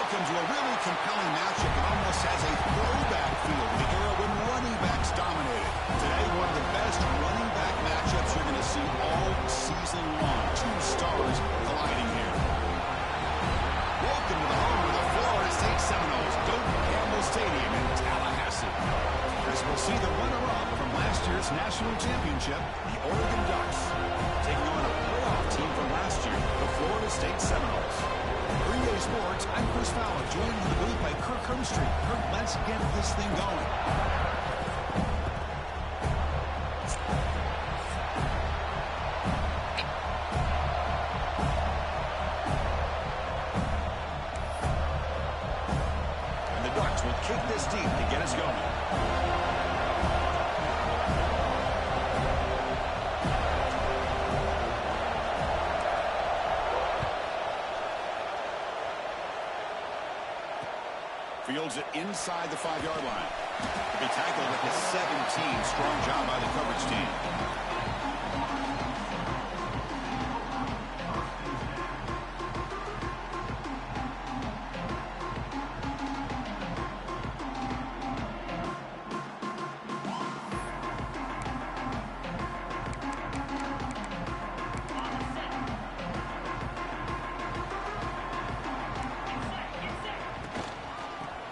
Welcome to a really compelling matchup that almost has a throwback feel to the era when running backs dominated. Today, one of the best running back matchups you're going to see all season long. Two stars colliding here. Welcome to the home of the Florida State Seminoles, Doak Campbell Stadium in Tallahassee. As we'll see the runner-up from last year's national championship, the Oregon Ducks, taking on a playoff team from last year, the Florida State Seminoles. Green Day Sports, I'm Chris Fowler, joined in the booth by Kirk Hermstreet. Kirk, let's get this thing going. And the Ducks will kick this deep to get us going. Fields it inside the 5-yard line. To be tackled at the 17. Strong job by the coverage team.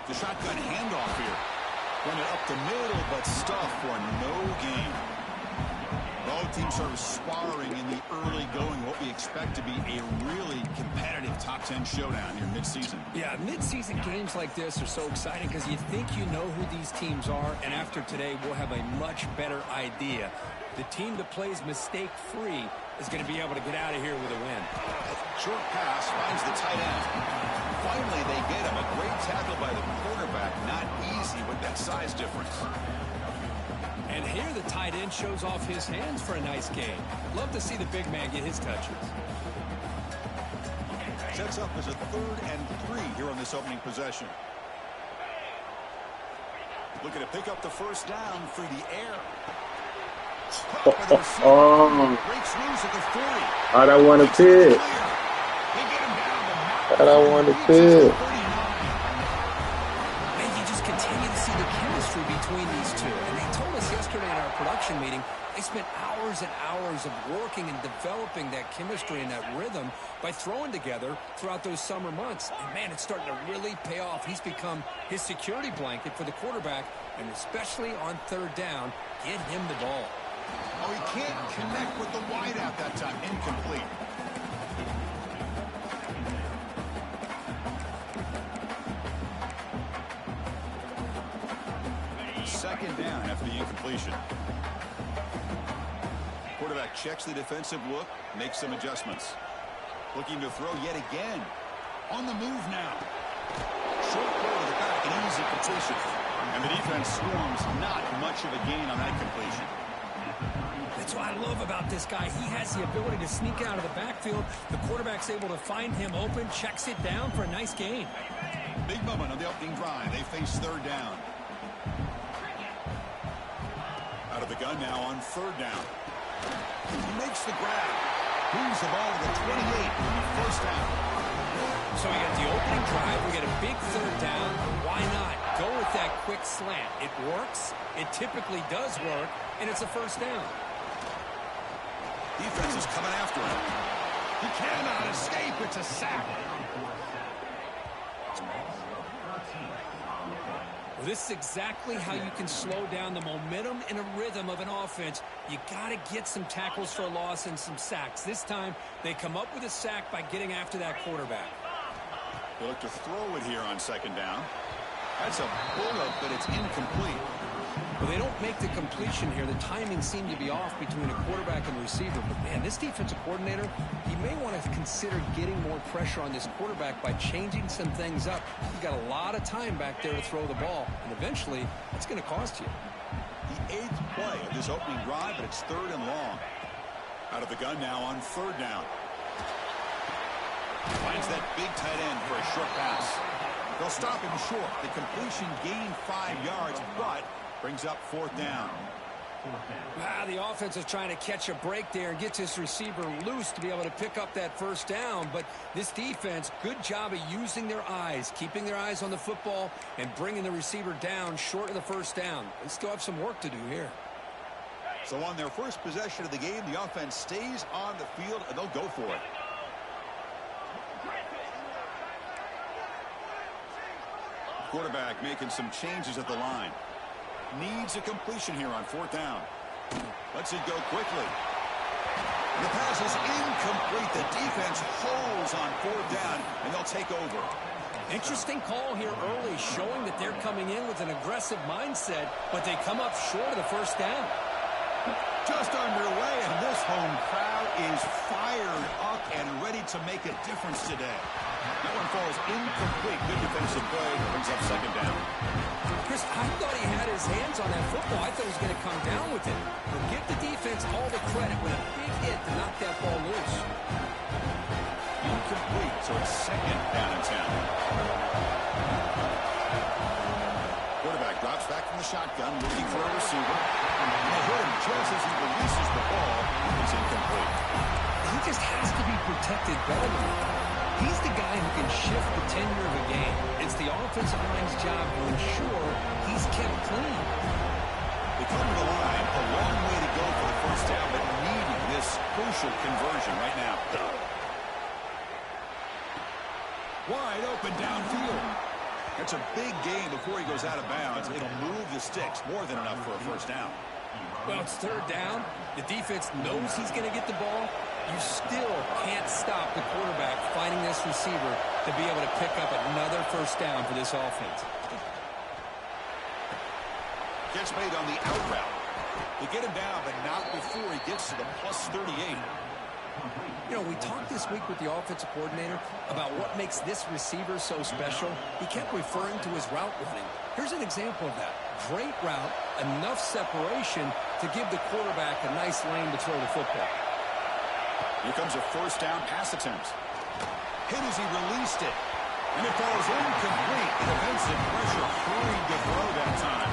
The shotgun handoff here. Run it up the middle, but stuff for no gain. Both teams sort of sparring in the early going, what we expect to be a really competitive top 10 showdown here mid-season. Yeah, mid-season games like this are so exciting because you think you know who these teams are, and after today, we'll have a much better idea. The team that plays mistake-free is going to be able to get out of here with a win. Short pass finds the tight end. Finally, they get him. A great tackle by the quarterback. Not easy with that size difference. And here the tight end shows off his hands for a nice gain. Love to see the big man get his touches. Sets up as a 3rd and 3 here on this opening possession. Looking to pick up the first down through the air. Breaks loose at the 40. I don't want to pick. I don't want to pick. And you just continue to see the chemistry between these two. And they told us yesterday in our production meeting, they spent hours and hours of working and developing that chemistry and that rhythm by throwing together throughout those summer months. And, man, it's starting to really pay off. He's become his security blanket for the quarterback, and especially on 3rd down, get him the ball. Oh, he can't connect with the wideout that time. Incomplete. Second down after the incompletion. Quarterback checks the defensive look, makes some adjustments. Looking to throw yet again. On the move now. Short throw to the back, an easy completion. And the defense swarms, not much of a gain on that completion. That's what I love about this guy. He has the ability to sneak out of the backfield. The quarterback's able to find him open, checks it down for a nice gain. Big moment on the opening drive. They face 3rd down. Out of the gun now on 3rd down. He makes the grab. Moves the ball to the 28. First down. So we got the opening drive. We got a big 3rd down. Why not? Go with that quick slant. It works. It typically does work. And it's a first down. Defense is coming after him. He cannot escape. It's a sack. Well, this is exactly how you can slow down the momentum and a rhythm of an offense. You got to get some tackles for a loss and some sacks. This time, they come up with a sack by getting after that quarterback. They look to throw it here on 2nd down. That's a bullet, but it's incomplete. Well, they don't make the completion here. The timing seemed to be off between a quarterback and receiver. But, man, this defensive coordinator, he may want to consider getting more pressure on this quarterback by changing some things up. He's got a lot of time back there to throw the ball. And eventually, that's going to cost you. The 8th play of this opening drive, but it's 3rd and long. Out of the gun now on 3rd down. Finds that big tight end for a short pass. They'll stop him short. The completion gained 5 yards, but brings up 4th down. The offense is trying to catch a break there and get his receiver loose to be able to pick up that first down. But this defense, good job of using their eyes, keeping their eyes on the football, and bringing the receiver down short of the first down. They still have some work to do here. So on their first possession of the game, the offense stays on the field, and they'll go for it. Quarterback making some changes at the line. Needs a completion here on fourth down. Lets it go quickly. The pass is incomplete. The defense holds on fourth down, and they'll take over. Interesting call here early, showing that they're coming in with an aggressive mindset, but they come up short of the first down. Just underway, and this home crowd is fired up and ready to make a difference today. That one falls incomplete. Good defensive play. Brings up second down. Chris, I thought he had his hands on that football. I thought he was going to come down with it. But give the defense all the credit with a big hit to knock that ball loose. Incomplete, so it's second down and 10. Quarterback drops back from the shotgun, looking for a receiver. And they hit him just as he releases the ball. It's incomplete. He just has to be protected better than that. He's the guy who can shift the tenure of a game. It's the offensive line's job to ensure he's kept clean. They come to the line, a long way to go for the first down, but needing this crucial conversion right now. Wide open downfield. That's a big gain before he goes out of bounds. It'll move the sticks, more than enough for a first down. Well, it's third down. The defense knows he's going to get the ball. You still can't stop the quarterback finding this receiver to be able to pick up another first down for this offense. Catch made on the out route. They get him down, but not before he gets to the plus 38. You know, we talked this week with the offensive coordinator about what makes this receiver so special. He kept referring to his route running. Here's an example of that. Great route, enough separation to give the quarterback a nice lane to throw the football. Here comes a first down pass attempt. Hit as he released it. And it falls incomplete. The defensive pressure hurried to throw that time.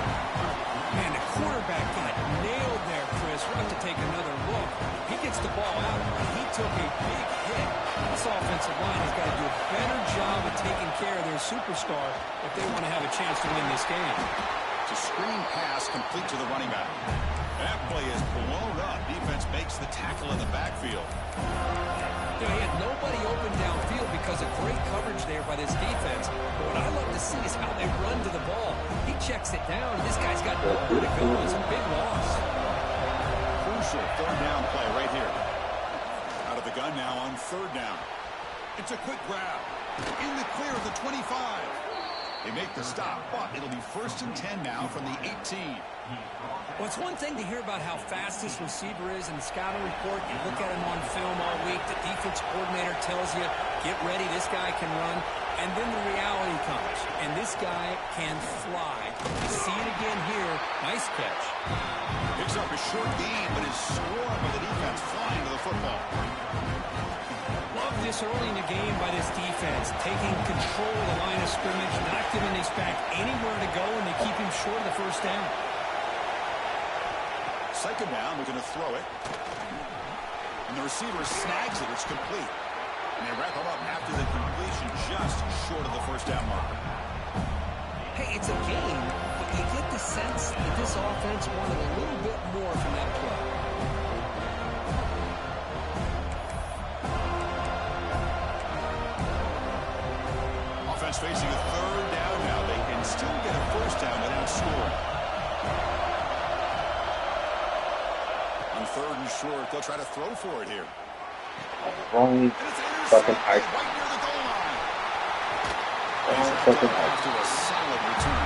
Man, the quarterback got nailed there, Chris. We'll have to take another look. He gets the ball out, and he took a big hit. This offensive line has got to do a better job of taking care of their superstar if they want to have a chance to win this game. It's a screen pass complete to the running back. That play is blown up. Defense makes the tackle in the backfield. You know, he had nobody open downfield because of great coverage there by this defense. But what I love to see is how they run to the ball. He checks it down, and this guy's got nowhere to go. It's a big loss. Crucial third down play right here. Out of the gun now on third down. It's a quick grab. In the clear of the 25. They make the stop, but it'll be first and 10 now from the 18. Well, it's one thing to hear about how fast this receiver is in the scouting report. You look at him on film all week. The defense coordinator tells you, get ready, this guy can run. And then the reality comes, and this guy can fly. You see it again here. Nice catch. Picks up a short gain, but is swarmed by the defense flying to the football. Love this early in the game by this defense, taking control of the line of scrimmage, not giving this back anywhere to go, and they keep him short of the first down. Second down, we're going to throw it. And the receiver snags it. It's complete. And they wrap him up after the completion, just short of the first down marker. Hey, it's a game, but you get the sense that this offense wanted a little bit more from that play. Offense facing a third down now. They can still get a first down without scoring. On third and short, they'll try to throw for it here. Wrong fucking height. Right near the goal line. Wrong fucking height. After a solid return.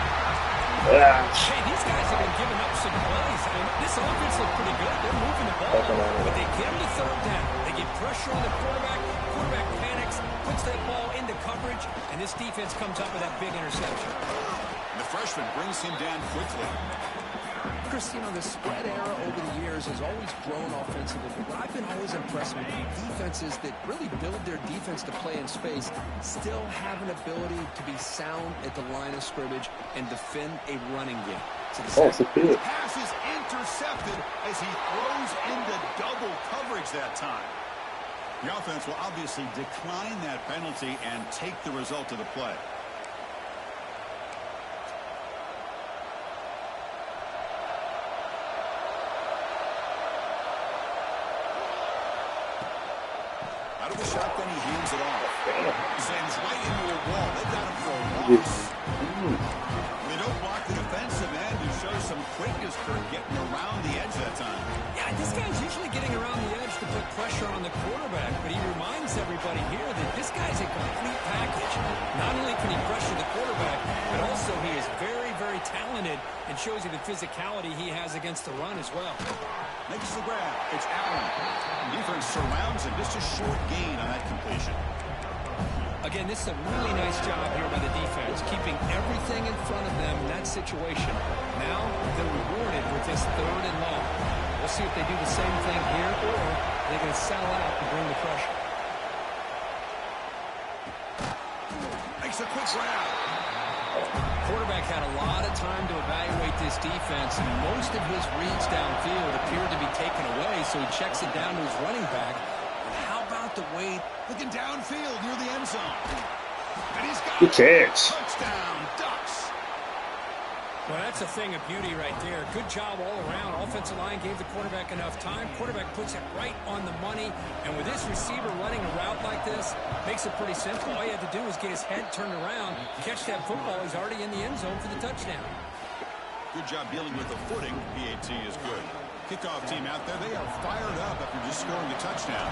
Yeah. Hey, these guys have been giving up some plays. I mean, this offense looked pretty good. They're moving the ball, but they get him to third down. They get pressure on the quarterback. Quarterback panics, puts that ball into coverage, and this defense comes up with that big interception. And the freshman brings him down quickly. Chris, you know, the spread era over the years has always grown offensively, but I've been always impressed with defenses that really build their defense to play in space, still have an ability to be sound at the line of scrimmage and defend a running game. Oh, it's a pitch. Pass is intercepted as he throws into double coverage that time. The offense will obviously decline that penalty and take the result of the play. Out of the shotgun, he hands it off. Sends right into a wall. They got him for a loss. They don't block the defensive end, who shows some quickness for getting around the edge that time. Yeah, this guy's usually getting around the edge to put pressure on the quarterback, but he reminds everybody here that this guy's a complete package. Not only can he pressure the quarterback, but also he is very, very talented and shows you the physicality he has against the run as well. Makes the grab. It's Allen. Defense surrounds him. Just a short gain on that completion. Again, this is a really nice job here by the defense, keeping everything in front of them in that situation. Now they're rewarded with this 3rd and long. We'll see if they do the same thing here, or they're going to settle out and bring the pressure. Makes a quick grab. Quarterback had a lot of time to evaluate this defense, and most of his reads downfield appeared to be taken away, so he checks it down to his running back. And how about the way... Looking downfield near the end zone. And he's got Good catch. Touchdown, Ducks. Well, that's a thing of beauty right there. Good job all around. Offensive line gave the quarterback enough time. Quarterback puts it right on the money. And with this receiver running a route like this, makes it pretty simple. All you have to do is get his head turned around, catch that football. He's already in the end zone for the touchdown. Good job dealing with the footing. PAT is good. Kickoff team out there, they are fired up after just scoring a touchdown.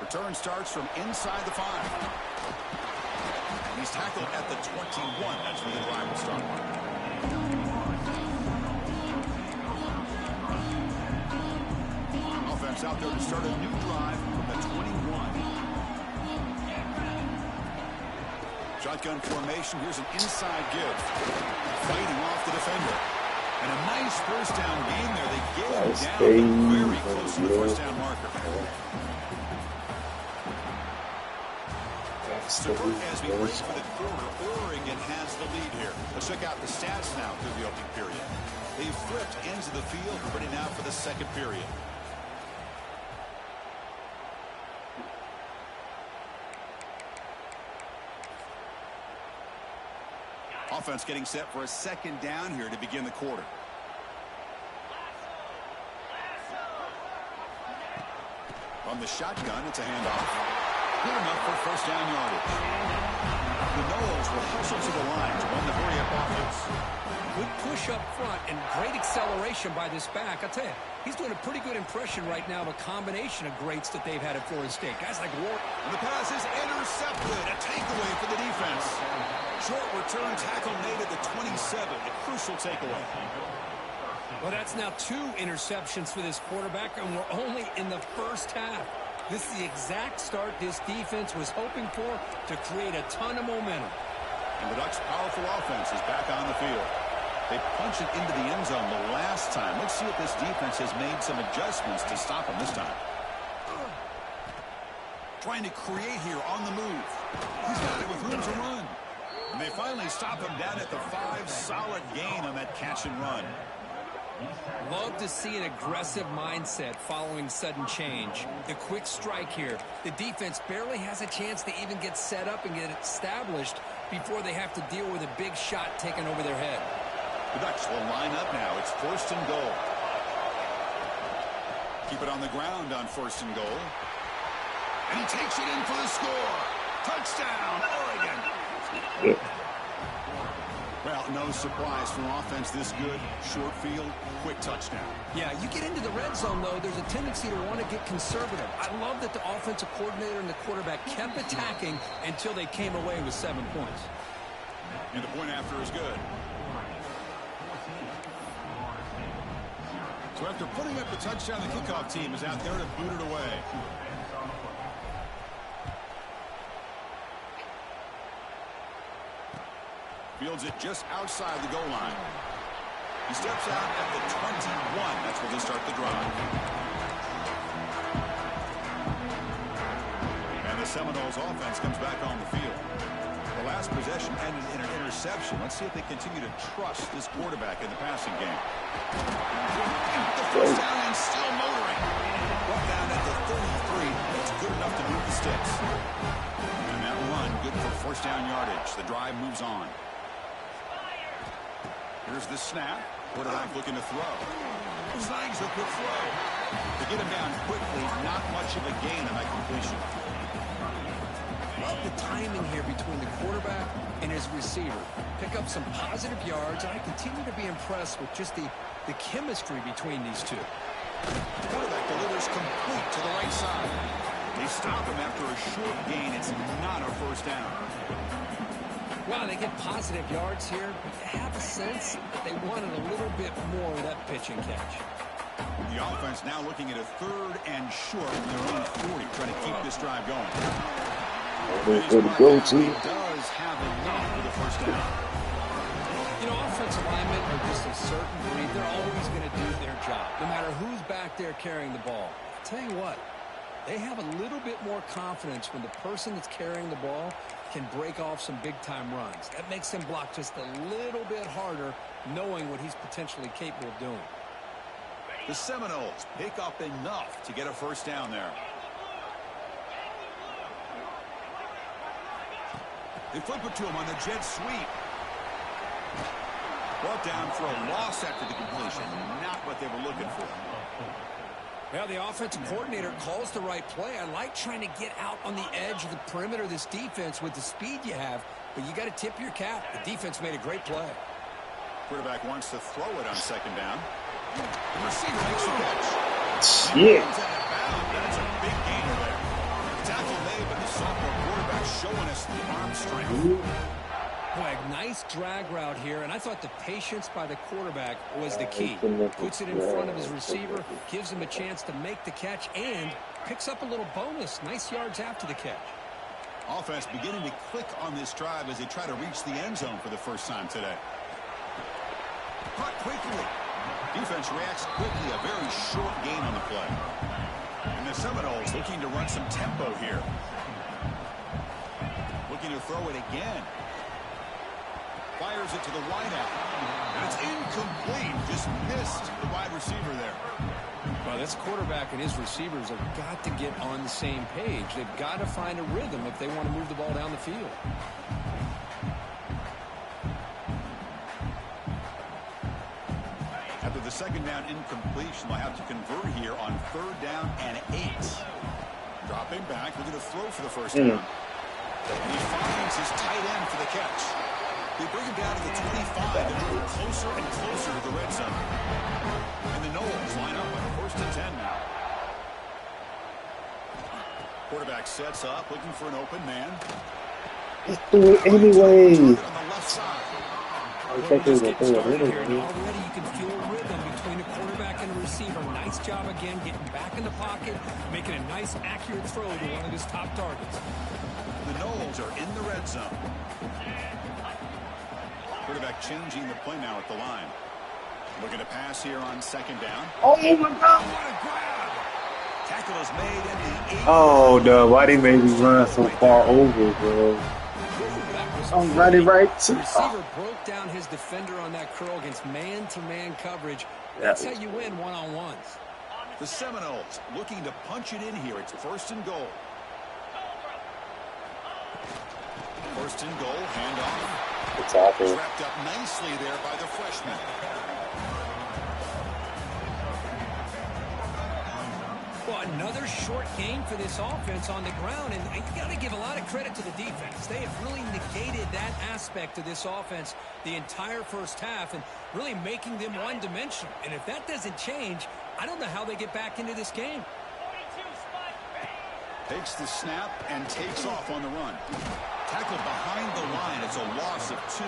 Return starts from inside the 5. He's tackled at the 21. That's where the drive will start. Offense out there to start a new drive from the 21. Shotgun formation. Here's an inside give. Fighting off the defender. And a nice first down gain there. They get him down very close to the first down marker. Stewart, as we wait for the quarter, Oregon has the lead here. Let's check out the stats now through the opening period. They've flipped ends of the field, ready now for the second period. Offense getting set for a second down here to begin the quarter. From the shotgun, it's a handoff. Good enough for first down yardage. The Noles will hustle to the line to run the hurry-up offense. Good push up front and great acceleration by this back. I'll tell you, he's doing a pretty good impression right now of a combination of greats that they've had at Florida State. Guys like Ward. And the pass is intercepted. A takeaway for the defense. Short return tackle made at the 27. A crucial takeaway. Well, that's now 2 interceptions for this quarterback, and we're only in the first half. This is the exact start this defense was hoping for to create a ton of momentum. And the Ducks' powerful offense is back on the field. They punched it into the end zone the last time. Let's see if this defense has made some adjustments to stop them this time. Trying to create here on the move. He's got it with room to run. And they finally stop him down at the 5. Solid gain on that catch and run. Love to see an aggressive mindset following sudden change. The quick strike here. The defense barely has a chance to even get set up and get established before they have to deal with a big shot taken over their head. The Ducks will line up now. It's 1st and goal. Keep it on the ground on 1st and goal. And he takes it in for the score. Touchdown, Oregon. Well, no surprise from offense this good. Short field, quick touchdown. Yeah, you get into the red zone, though, there's a tendency to want to get conservative. I love that the offensive coordinator and the quarterback kept attacking until they came away with 7 points. And the point after is good. So after putting up the touchdown, the kickoff team is out there to boot it away. Fields it just outside the goal line. He steps out at the 21. That's where they start the drive. And the Seminoles offense comes back on the field. The last possession ended in an interception. Let's see if they continue to trust this quarterback in the passing game. The first down and still motoring. Brought down at the 33. That's good enough to move the sticks. And that run, good for first down yardage. The drive moves on. Here's the snap. Quarterback looking to throw. Designs a quick throw. To get him down quickly, not much of a gain on that completion. Love the timing here between the quarterback and his receiver. Pick up some positive yards, and I continue to be impressed with just the chemistry between these two. The quarterback delivers complete to the right side. They stop him after a short gain. It's not a first down. Well, they get positive yards here, but you have a sense that they wanted a little bit more of that pitch and catch. The offense now looking at a 3rd and short from their own 40, trying to keep this drive going. Good to go to. He does have enough for the first down. You know, offensive linemen are just a certain breed. They're always going to do their job, no matter who's back there carrying the ball. I'll tell you what, they have a little bit more confidence when the person that's carrying the ball can break off some big-time runs. That makes him block just a little bit harder, knowing what he's potentially capable of doing. The Seminoles pick up enough to get a first down there. They flip it to him on the jet sweep. Brought down for a loss after the completion. Not what they were looking for. Well, the offensive coordinator calls the right play. I like trying to get out on the edge of the perimeter of this defense with the speed you have, but you got to tip your cap. The defense made a great play. Quarterback wants to throw it on second down. The receiver makes the catch. Shit. That's a big gainer there. The tackle made, but the sophomore quarterback showing us the arm strength. Boy, a nice drag route here, and I thought the patience by the quarterback was the key. Puts it in front of his receiver, gives him a chance to make the catch, and picks up a little bonus. Nice yards after the catch. Offense beginning to click on this drive as they try to reach the end zone for the first time today. Caught quickly. Defense reacts quickly. A very short gain on the play. And the Seminoles looking to run some tempo here. Looking to throw it again. Fires it to the wideout. And it's incomplete. Just missed the wide receiver there. Well, this quarterback and his receivers have got to get on the same page. They've got to find a rhythm if they want to move the ball down the field. After the second down incompletion, they'll have to convert here on 3rd down and 8. Dropping back, looking to throw for the first down. And he finds his tight end for the catch. They bring him down to the 25 and move closer and closer to the red zone. And the Noles line up on 1st and 10 now. Quarterback sets up, looking for an open man. Just do it anyway. On the left side. Already you can feel a rhythm between the quarterback and the receiver. Nice job again getting back in the pocket, making a nice accurate throw to one of his top targets. The Noles are in the red zone. Quarterback changing the play now at the line. Looking to pass here on 2nd down. Oh my God. What a grab! Tackle is made at the 8. Oh no, why they made me run so far over, bro? I'm running right to. The receiver broke down his defender on that curl against man-to-man coverage. That's how you win one-on-ones. The Seminoles looking to punch it in here. It's 1st and goal. 1st and goal, handoff. It's awful. Wrapped up nicely there by the freshman. Well, another short gain for this offense on the ground, and you got to give a lot of credit to the defense. They have really negated that aspect of this offense the entire first half and really making them one-dimensional. And if that doesn't change, I don't know how they get back into this game. Takes the snap and takes off on the run. Tackled behind the line. It's a loss of 2.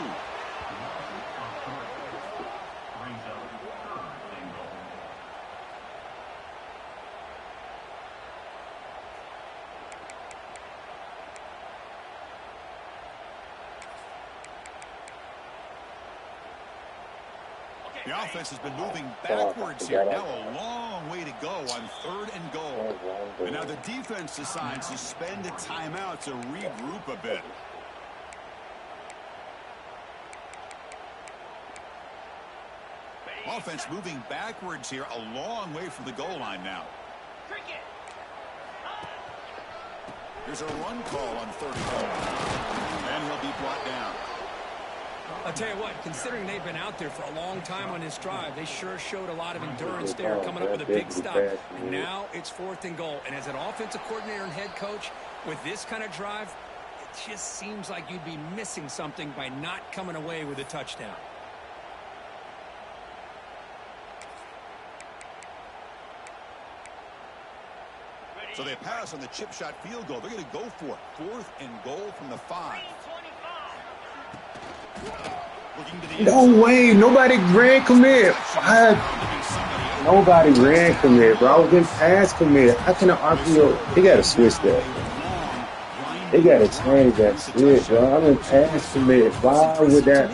The offense has been moving backwards here. Now a long long way to go on 3rd and goal. And now the defense decides to spend a timeout to regroup a bit. Offense moving backwards here, a long way from the goal line now. Here's a run call on 3rd and goal. And he'll be brought down. I'll tell you what, considering they've been out there for a long time on this drive, they sure showed a lot of endurance there, coming up with a big stop. And now it's 4th and goal. And as an offensive coordinator and head coach, with this kind of drive, it just seems like you'd be missing something by not coming away with a touchdown. So they pass on the chip shot field goal. They're going to go for it. 4th and goal from the 5. No way. Nobody ran commit. Nobody ran commit, bro. I was in pass commit. How can an RPO? They got to switch that. They got to change that switch, bro. I'm in pass commit. Why would that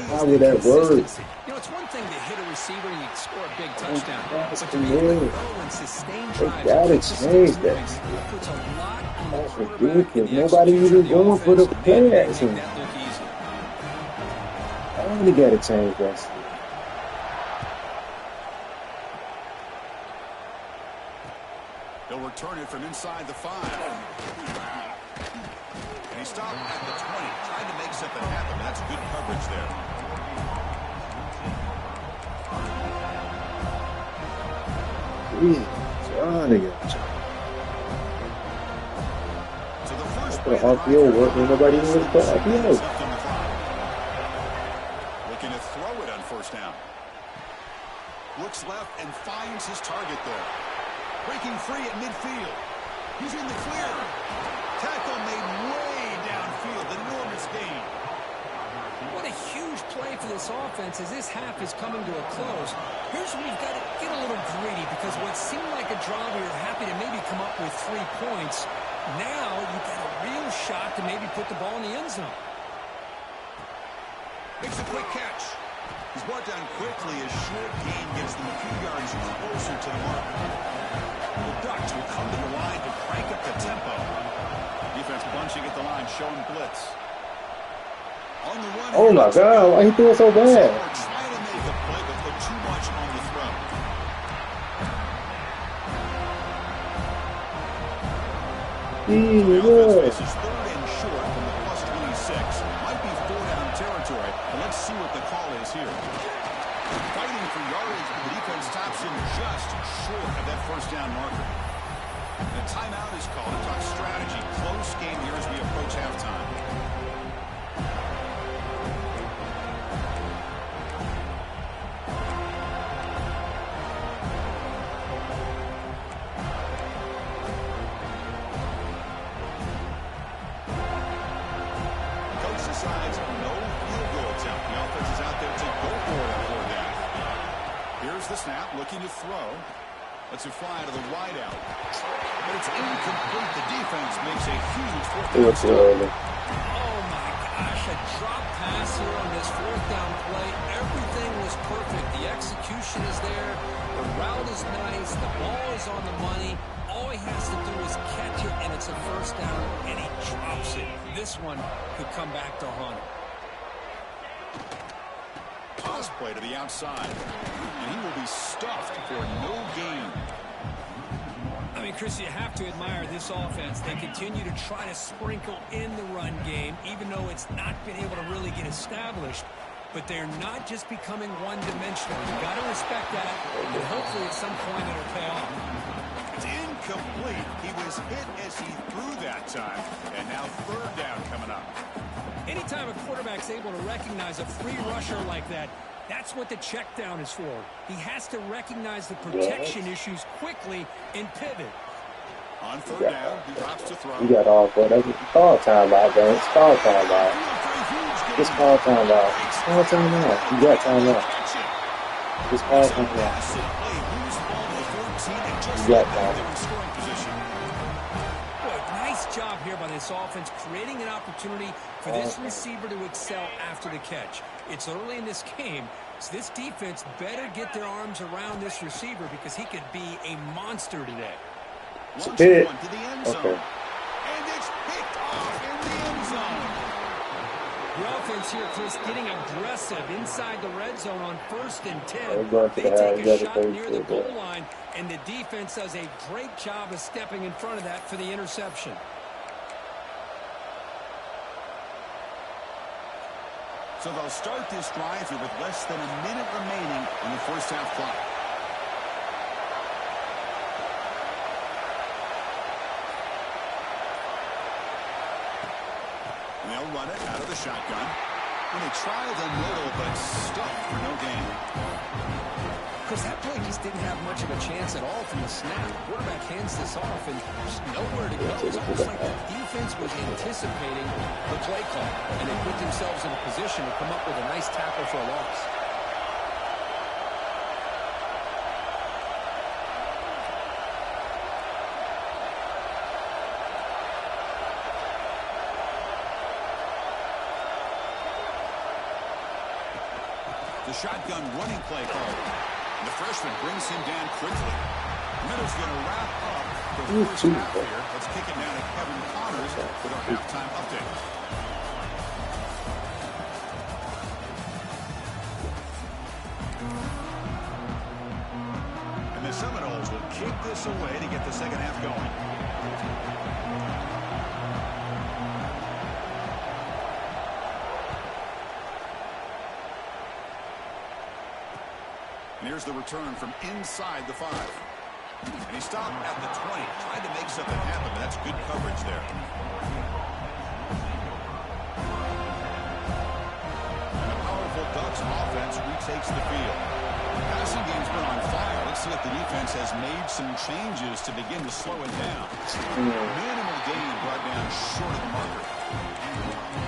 work? You know, it's one thing to hit a receiver and you score a big touchdown. But to be able to throw and sustain drives, they got to change that. That's ridiculous. Nobody even going for the play action. I really got to change that. They'll return it from inside the 5. And he stopped at the 20, trying to make something happen. That's good coverage there. So the first play RPO work when nobody even was playing RPO. Looking to throw it on 1st down. Looks left and finds his target there. Breaking free at midfield. He's in the clear. Tackle made way downfield. Enormous gain. What a huge play for this offense as this half is coming to a close. Here's where you've got to get a little greedy because what seemed like a draw where you're happy to maybe come up with 3 points, now you've got a real shot to maybe put the ball in the end zone. Makes a quick catch. He's brought down quickly as short gain gets them a few yards closer to the mark. The Ducks will come to the line to crank up the tempo. Defense bunching at the line, showing blitz. On the run. Oh my God, why he threw it so bad? Trying to make a play, but put too much on the throw. This is 3rd and short from the +26. Might be 4-down territory. And let's see what the call is here. Fighting for yardage, but the defense stops him just short of that 1st down marker. The timeout is called. Talk strategy. Close game here as we approach halftime. Coach decides no field goal attempt. The offense is out there to go for it on 4th down. Here's the snap, looking to throw. Lets it fly to the wide out. But it's incomplete. The defense makes a huge 4th down stop. Oh, my gosh. A drop pass here on this 4th down play. Everything was perfect. The execution is there. The route is nice. The ball is on the money. All he has to do is catch it, and it's a 1st down, and he drops it. This one could come back to haunt him. Toss play to the outside. And he will be stuffed for no gain. I mean, Chris, you have to admire this offense. They continue to try to sprinkle in the run game, even though it's not been able to really get established. But they're not just becoming one-dimensional. You've got to respect that, and hopefully at some point it'll pay off. It's incomplete. He was hit as he threw that time. And now 3rd down coming up. Anytime a quarterback's able to recognize a free rusher like that, that's what the check down is for. He has to recognize the protection issues quickly and pivot. On 3rd down, he drops to throw. You got all for it. Call timeout, man. It's call timeout. It's call timeout. It's call timeout. You got timeout. It's call timeout. You got timeout. Nice job here by this offense, creating an opportunity for this receiver to excel after the catch. It's early in this game, So this defense better get their arms around this receiver because he could be a monster today. Launching one to the end zone. Okay. And it's picked off in the end zone. The offense here, Chris, getting aggressive inside the red zone on 1st and 10. They take a shot near the goal line, and the defense does a great job of stepping in front of that for the interception. So they'll start this drive here with less than a minute remaining on the first half clock. And they'll run it out of the shotgun. And they try the middle, but stuffed for no gain. Chris, that play just didn't have much of a chance at all from the snap. The quarterback hands this off, and there's nowhere to go. It's almost like the defense was anticipating the play call, and they put themselves in a position to come up with a nice tackle for a loss. The shotgun running play call. And the freshman brings him down quickly. Middle's going to wrap up the first half here. Let's kick it down to Kevin Connors with our halftime update. And the Seminoles will kick this away to get the second half going. And here's the return from inside the 5. And he stopped at the 20, trying to make something happen, but that's good coverage there. And the powerful Ducks offense retakes the field. The passing game's been on fire. Let's see if the defense has made some changes to begin to slow it down. Minimal gain brought down short of the marker.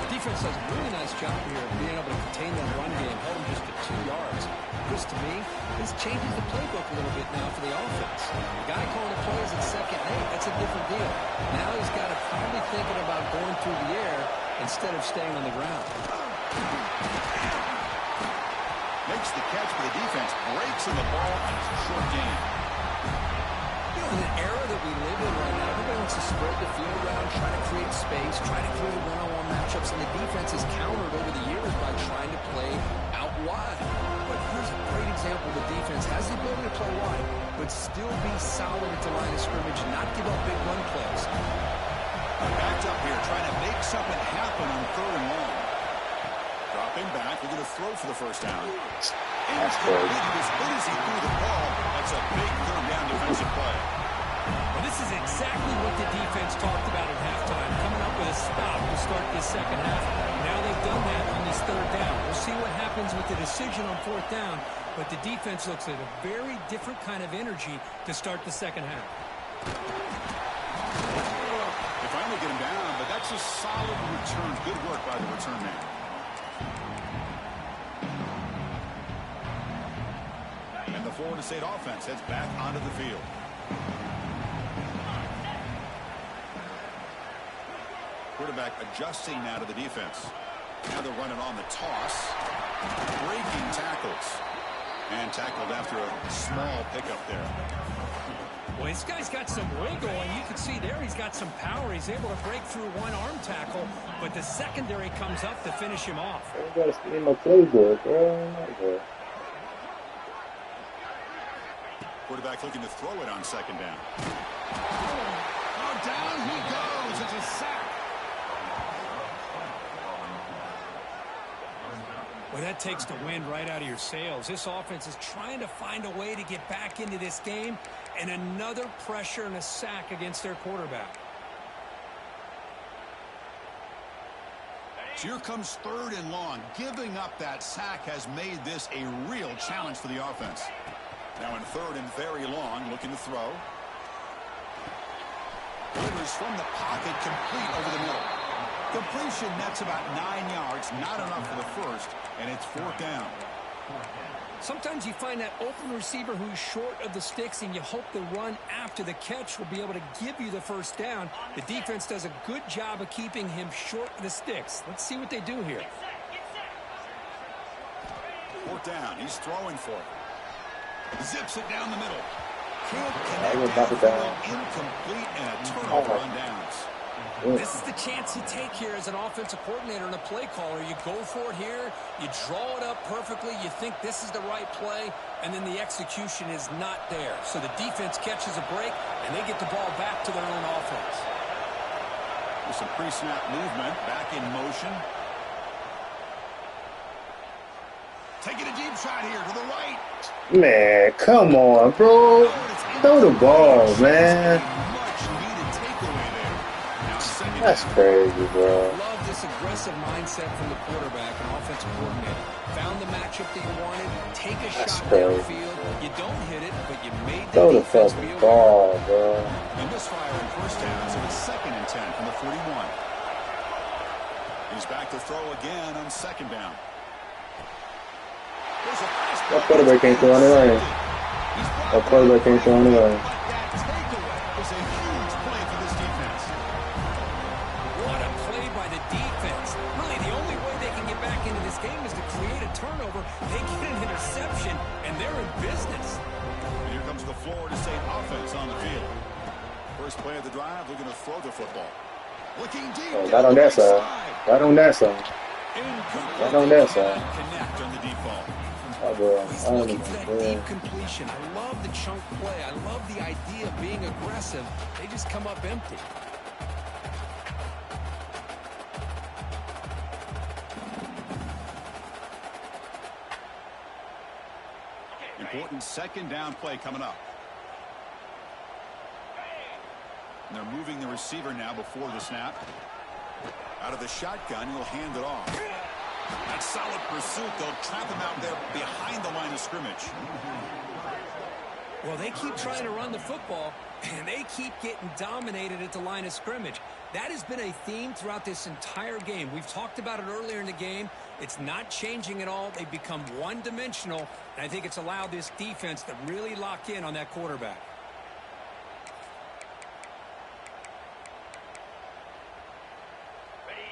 The defense does a really nice job here of being able to contain that run game, held them just to 2 yards. Chris, to me, this changes the playbook a little bit now for the offense. The guy calling the plays at 2nd and 8, that's a different deal. Now he's got to probably thinking about going through the air instead of staying on the ground. Makes the catch for the defense, breaks in the ball, and it's a short gain. In an era that we live in right now, everybody wants to spread the field around, try to create space, try to create one-on-one matchups, and the defense has countered over the years by trying to play out wide. But here's a great example. The defense has the ability to play wide, but still be solid at the line of scrimmage and not give up big run plays. Backed up here, trying to make something happen on 3rd and long. Dropping back, we're going to throw for the first down. Incomplete as good as he threw the ball. That's a big 3rd down defensive play. Well, this is exactly what the defense talked about at halftime, coming up with a stop to start this second half. Now they've done that on this 3rd down. We'll see what happens with the decision on 4th down, but the defense looks at a very different kind of energy to start the second half. They finally get him down, but that's a solid return. Good work by the return man. And the Florida State offense heads back onto the field. Quarterback adjusting now to the defense. Now they're running on the toss. Breaking tackles. And tackled after a small pickup there. Well, this guy's got some wiggle, and you can see there he's got some power. He's able to break through one arm tackle, but the secondary comes up to finish him off. I gotta stay in my playbook, bro. Quarterback looking to throw it on 2nd down. Oh, down he goes. It's a sack. Well, that takes the wind right out of your sails. This offense is trying to find a way to get back into this game, and another pressure and a sack against their quarterback. So here comes 3rd and long. Giving up that sack has made this a real challenge for the offense. Now in 3rd and very long, looking to throw. Delivers from the pocket, complete over the middle. Completion nets about 9 yards, not enough for the first, and it's 4th down. Sometimes you find that open receiver who's short of the sticks, and you hope the run after the catch will be able to give you the first down. The defense does a good job of keeping him short of the sticks. Let's see what they do here. 14 fourth down. He's throwing for it. Zips it down the middle. Can't I connect will knock it down. incomplete and a turnover on downs. This is the chance you take here as an offensive coordinator and a play caller. You go for it here. You draw it up perfectly. You think this is the right play, and then the execution is not there. So the defense catches a break, and they get the ball back to their own offense. There's some pre-snap movement. Back in motion. Taking a deep shot here to the right. Man, come on, bro. Throw the ball, man. That's crazy, bro. Love this aggressive mindset from the quarterback and offensive coordinator. Found the matchup that you wanted. Take a shot downfield. You don't hit it, but you made the Throw the defense fucking ball, bro. A misfire in first down, so it's 2nd and 10 from the 41. He's back to throw again on 2nd down. That quarterback can't throw on the lane. That quarterback can't throw on the lane. That takeaway is a huge play for this defense. What a play by the defense. Really, the only way they can get back into this game is to create a turnover. They get an interception, and they're in business. And here comes the Florida State offense on the field. First play of the drive, they're going to throw the football. Looking deep. Oh, not on that side. Not on that side. Not on that side. Connect on the default. Oh, bro. He's I don't looking know, for that bro. deep completion. I love the chunk play. I love the idea of being aggressive. They just come up empty. Important 2nd down play coming up. And they're moving the receiver now before the snap. Out of the shotgun, he'll hand it off. That solid pursuit, they'll trap him out there behind the line of scrimmage. Well, they keep trying to run the football, and they keep getting dominated at the line of scrimmage. That has been a theme throughout this entire game. We've talked about it earlier in the game. It's not changing at all. They've become one-dimensional, and I think it's allowed this defense to really lock in on that quarterback.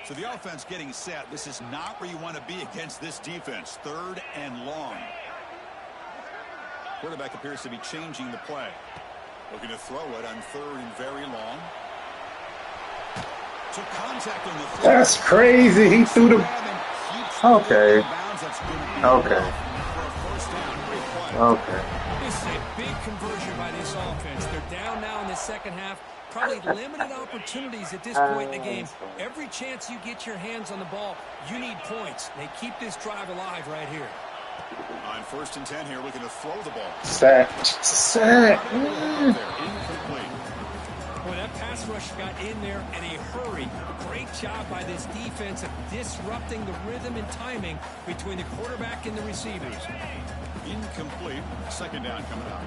So the offense getting set. This is not where you want to be against this defense. 3rd and long. Quarterback appears to be changing the play. Looking to throw it on 3rd and very long. Took contact on the throw. That's crazy. He threw the... Okay. Okay. Okay. This is a big conversion by this offense. They're down now in the second half. Probably limited opportunities at this point in the game. Every chance you get your hands on the ball, you need points. They keep this drive alive right here. On 1st and 10 here, looking to throw the ball. Sack. Sack. Incomplete. Boy, that pass rush got in there in a hurry. Great job by this defense of disrupting the rhythm and timing between the quarterback and the receivers. Incomplete. 2nd down coming up.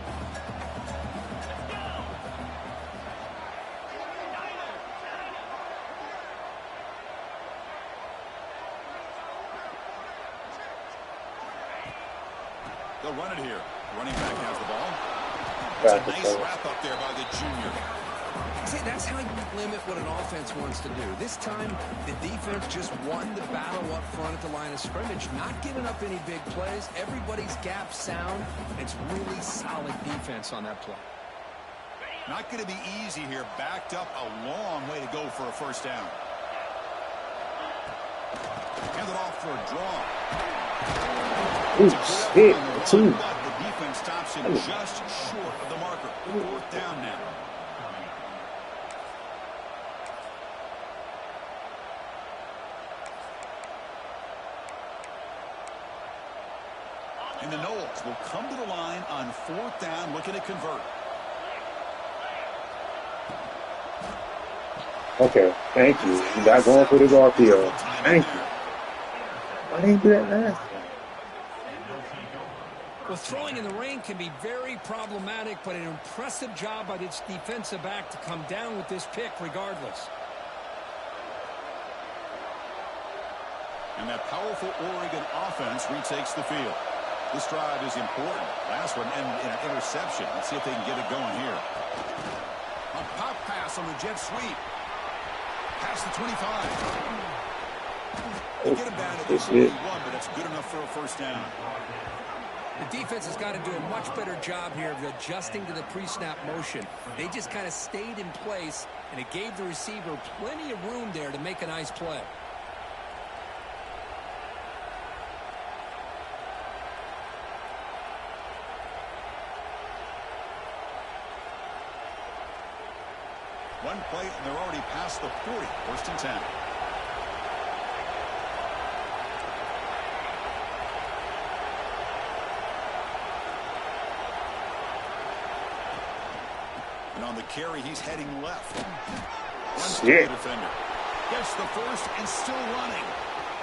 They'll run it here. Running back has the ball. That's a nice wrap up there by the junior. See, that's how you limit what an offense wants to do. This time, the defense just won the battle up front at the line of scrimmage, not giving up any big plays. Everybody's gap sound. It's really solid defense on that play. Not going to be easy here. Backed up a long way to go for a 1st down. Hand it off for a draw. Ooh, shit. Two. The defense stops him just short of the marker. 4th down now. And the Noles will come to the line on 4th down, looking to convert. Okay, thank you. You got going for this RPO. Thank you. Why didn't you do that last time? Well, throwing in the rain can be very problematic, but an impressive job by this defensive back to come down with this pick regardless. And that powerful Oregon offense retakes the field. This drive is important. Last one ended in an interception. Let's see if they can get it going here. A pop pass on the jet sweep. Past the 25. They get him down to That's the it. 41, but it's good enough for a first down. The defense has got to do a much better job here of adjusting to the pre-snap motion. They just kind of stayed in place, and it gave the receiver plenty of room there to make a nice play. One play, and they're already past the 40. First and 10. And on the carry, he's heading left. Runs to the defender. Gets the first and still running.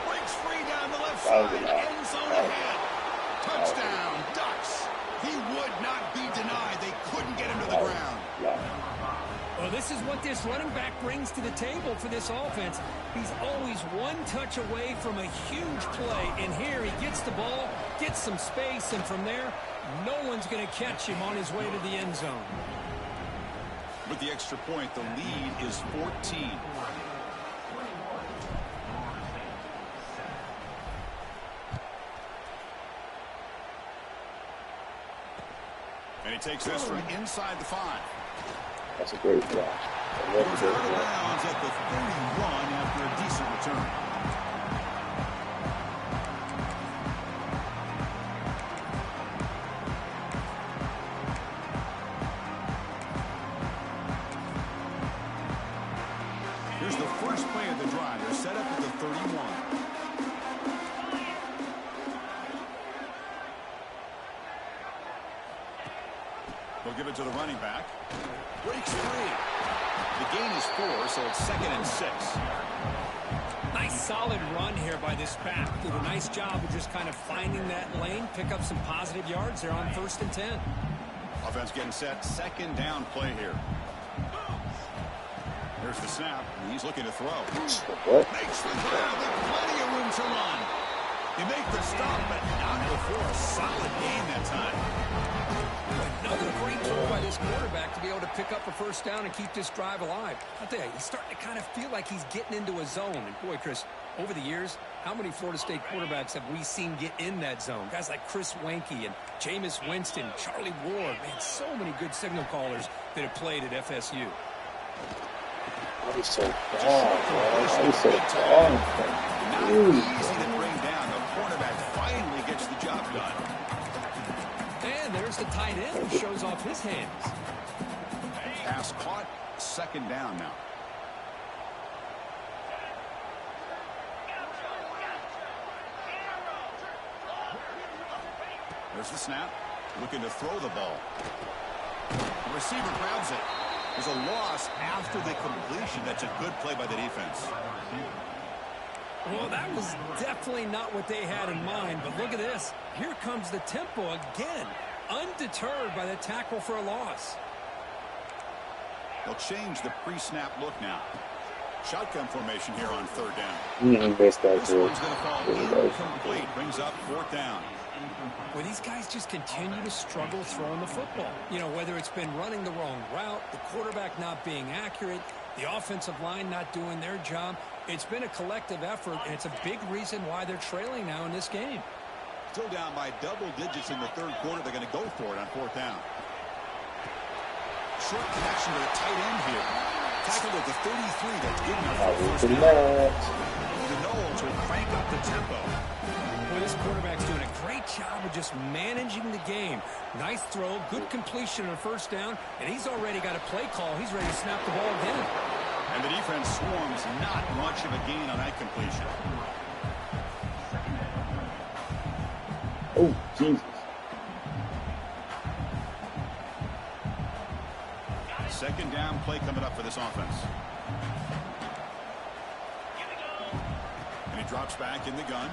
Breaks free down the left side. End zone ahead. Touchdown, Ducks. He would not be denied. They couldn't get him to the ground. Well, this is what this running back brings to the table for this offense. He's always one touch away from a huge play. And here he gets the ball, gets some space, and from there, no one's going to catch him on his way to the end zone. With the extra point, the lead is 14. And he takes this from inside the 5. That's a great play. Goes out of bounds at the 31 after a decent return. Here's the first play of the drive. They're set up at the 31. They'll give it to the running back. Breaks free. The gain is 4, so it's 2nd and 6. Nice solid run here by this back. Did a nice job of just kind of finding that lane, pick up some positive yards there on 1st and 10. Offense getting set. 2nd down play here. There's the snap. He's looking to throw. What? Makes the grab with plenty of room to run. He make the stop, but not before a solid gain that time. Another great throw by this quarterback to be able to pick up a first down and keep this drive alive. I'll tell you, he's starting to kind of feel like he's getting into a zone. And boy, Chris, over the years, how many Florida State quarterbacks have we seen get in that zone? Guys like Chris Weinke and Jameis Winston, Charlie Ward. Man, so many good signal callers that have played at FSU. That is so bad, man. That is so bad. Not easy to bring down. The cornerback finally gets the job done. And there's the tight end who shows off his hands. Pass caught. 2nd down now. There's the snap. Looking to throw the ball. The receiver grabs it. There's a loss after the completion. That's a good play by the defense. Well, that was definitely not what they had in mind, but look at this. Here comes the tempo again, undeterred by the tackle for a loss. They'll change the pre-snap look now. Shotgun formation here on 3rd down. This one's going to fall incomplete. Brings up 4th down. Well, these guys just continue to struggle throwing the football. You know, whether it's been running the wrong route, the quarterback not being accurate, the offensive line not doing their job. It's been a collective effort, and it's a big reason why they're trailing now in this game. Still down by double digits in the 3rd quarter. They're going to go for it on 4th down. Short connection to the tight end here. Tackled at the 33. That's good enough for the first down. The Knowles will crank up the tempo. Boy, this quarterback's doing a great job of just managing the game. Nice throw, good completion on 1st down, and he's already got a play call. He's ready to snap the ball again. And the defense swarms. Not much of a gain on that completion. Oh, Jesus. 2nd down play coming up for this offense. And he drops back in the gun.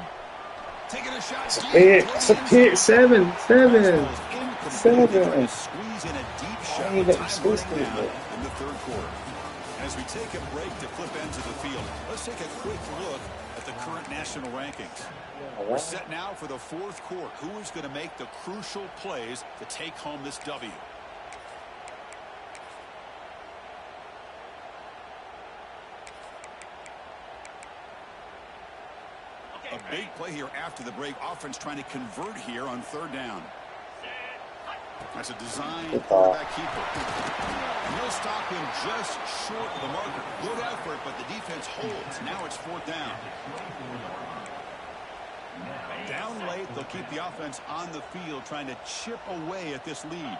Taking a shot. It's a pit. It's a pit. 7. Squeeze in a deep shot. Ain't that Time running down in the 3rd quarter. As we take a break to flip ends of the field, let's take a quick look at the current national rankings. We're set now for the 4th quarter. Who is going to make the crucial plays to take home this W? A big play here after the break. Offense trying to convert here on third down. That's a design quarterback keeper. And he'll stop him just short of the marker. Good effort, but the defense holds. Now it's fourth down. Down late, they'll keep the offense on the field trying to chip away at this lead.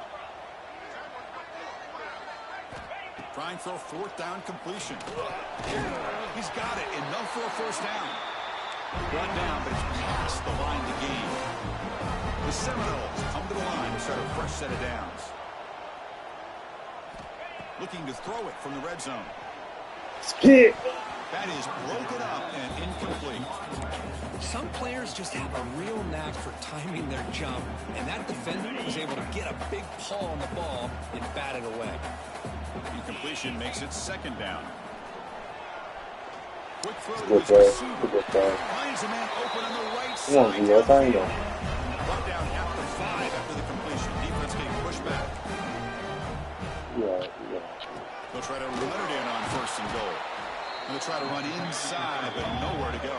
Trying for a fourth down completion. He's got it. Enough for a first down. One down, but it's past the line to gain. The Seminoles come to the line to start a fresh set of downs. Looking to throw it from the red zone. Spit. That is broken up and incomplete. Some players just have a real knack for timing their jump, and that defender was able to get a big paw on the ball and bat it away. Incompletion makes it second down. Quick throw to Good his play. receiver. Good play. Finds a man open on the right Come on, side. Gio. Find him. Brought down at the 5 after the completion. Defense getting pushed back. Yeah. They'll try to run it in on first and goal. They'll try to run inside, but nowhere to go.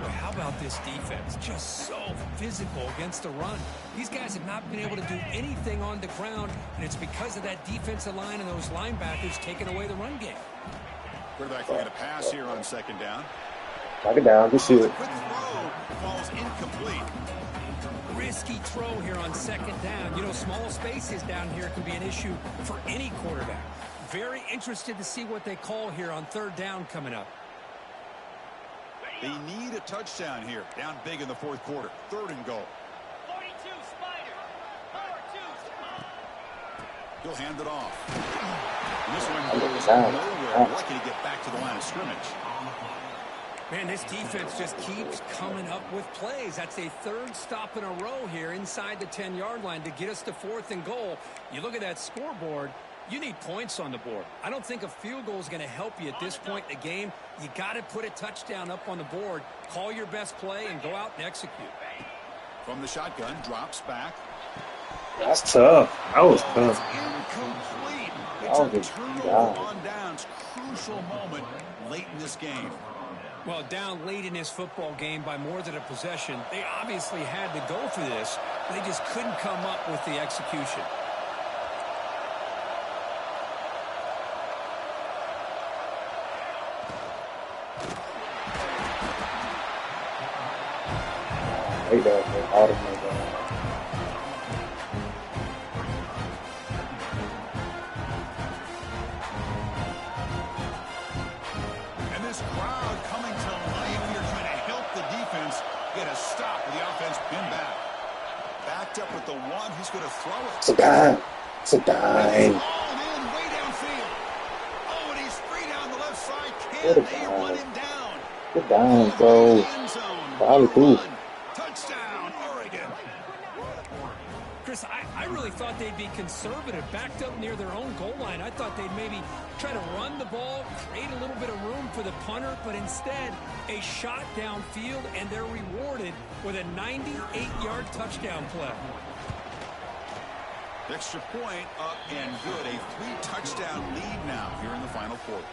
Well, how about this defense? Just so physical against the run. These guys have not been able to do anything on the ground, and it's because of that defensive line and those linebackers taking away the run game. Quarterback looking to pass here on second down. Knock it down. Good shoot. Quick throw falls incomplete. Risky throw here on second down. You know, small spaces down here can be an issue for any quarterback. Very interested to see what they call here on third down coming up. They need a touchdown here. Down big in the fourth quarter. Third and goal. 42, Spider. 4-2. He'll hand it off. And this one goes nowhere. Lucky to get back to the line of scrimmage. Man, this defense just keeps coming up with plays. That's a third stop in a row here inside the 10-yard line to get us to fourth and goal. You look at that scoreboard, you need points on the board. I don't think a field goal is going to help you at this point in the game. You got to put a touchdown up on the board, call your best play, and go out and execute. From the shotgun, drops back. That's tough. That was tough. Incomplete. Oh, It's a turnover God. on downs. Crucial moment late in this game. Well, down late in this football game by more than a possession, they obviously had to go for this. They just couldn't come up with the execution. Hey, that man. Automated. And this crowd coming to life here trying to help the defense get a stop with the offense pinned back. Backed up with the one who's going to throw it. It's a dime. It's a And he's dime. all in way downfield. Oh, and he's free down the left side. What a Can they dime. run him down? Good dime, All bro. the way to the end zone. Probably cool. Run. Touchdown, Oregon. Chris, I really thought they'd be conservative, backed up near their own goal line. I thought they'd maybe try to run the ball, create a little bit of room for the punter, but instead a shot downfield, and they're rewarded with a 98-yard touchdown play. Extra point up and good. A 3-touchdown lead now here in the final quarter.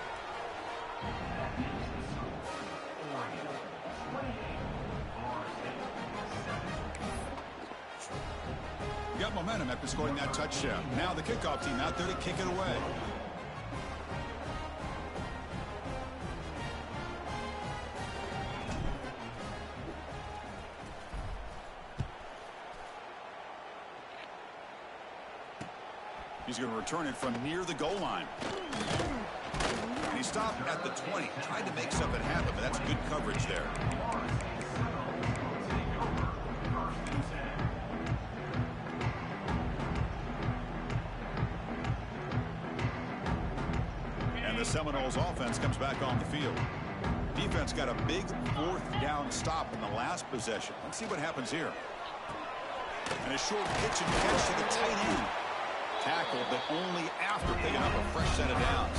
Got momentum after scoring that touchdown. Now the kickoff team out there to kick it away. He's going to return it from near the goal line. And he stopped at the 20. Tried to make something happen, but that's good coverage there. And the Seminoles offense comes back on the field. Defense got a big fourth down stop in the last possession. Let's see what happens here. And a short pitch and catch to the tight end. Tackled, but only after picking up a fresh set of downs.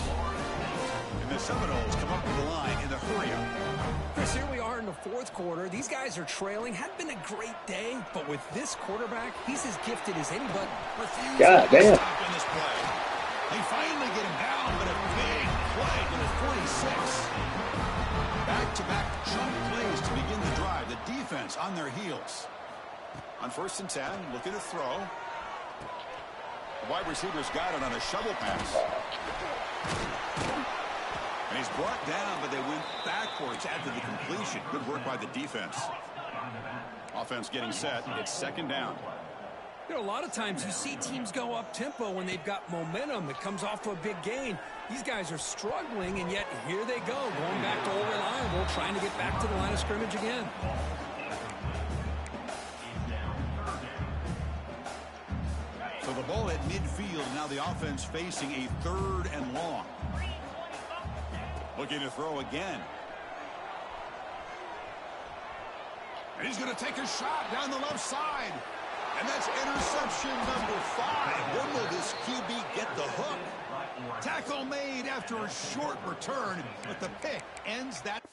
And the Seminoles come up to the line in the hurry-up. Chris, here we are in the fourth quarter. These guys are trailing. Hadn't been a great day, but with this quarterback, he's as gifted as anybody. Refusing God to damn. stop in this play. They finally get him down, but a big play to the 46. Back back-to-back chunk plays to begin the drive. The defense on their heels. On 1st and 10, looking to throw. The wide receiver's got it on a shovel pass. And he's brought down, but they went backwards after the completion. Good work by the defense. Offense getting set. It's 2nd down. You know, a lot of times you see teams go up-tempo when they've got momentum. It comes off to a big gain. These guys are struggling, and yet here they go, going back to old reliable, trying to get back to the line of scrimmage again. So the ball at midfield. Now the offense facing a 3rd and long. Looking to throw again. And he's going to take a shot down the left side. And that's interception number 5. When will this QB get the hook? Tackle made after a short return, but the pick ends that.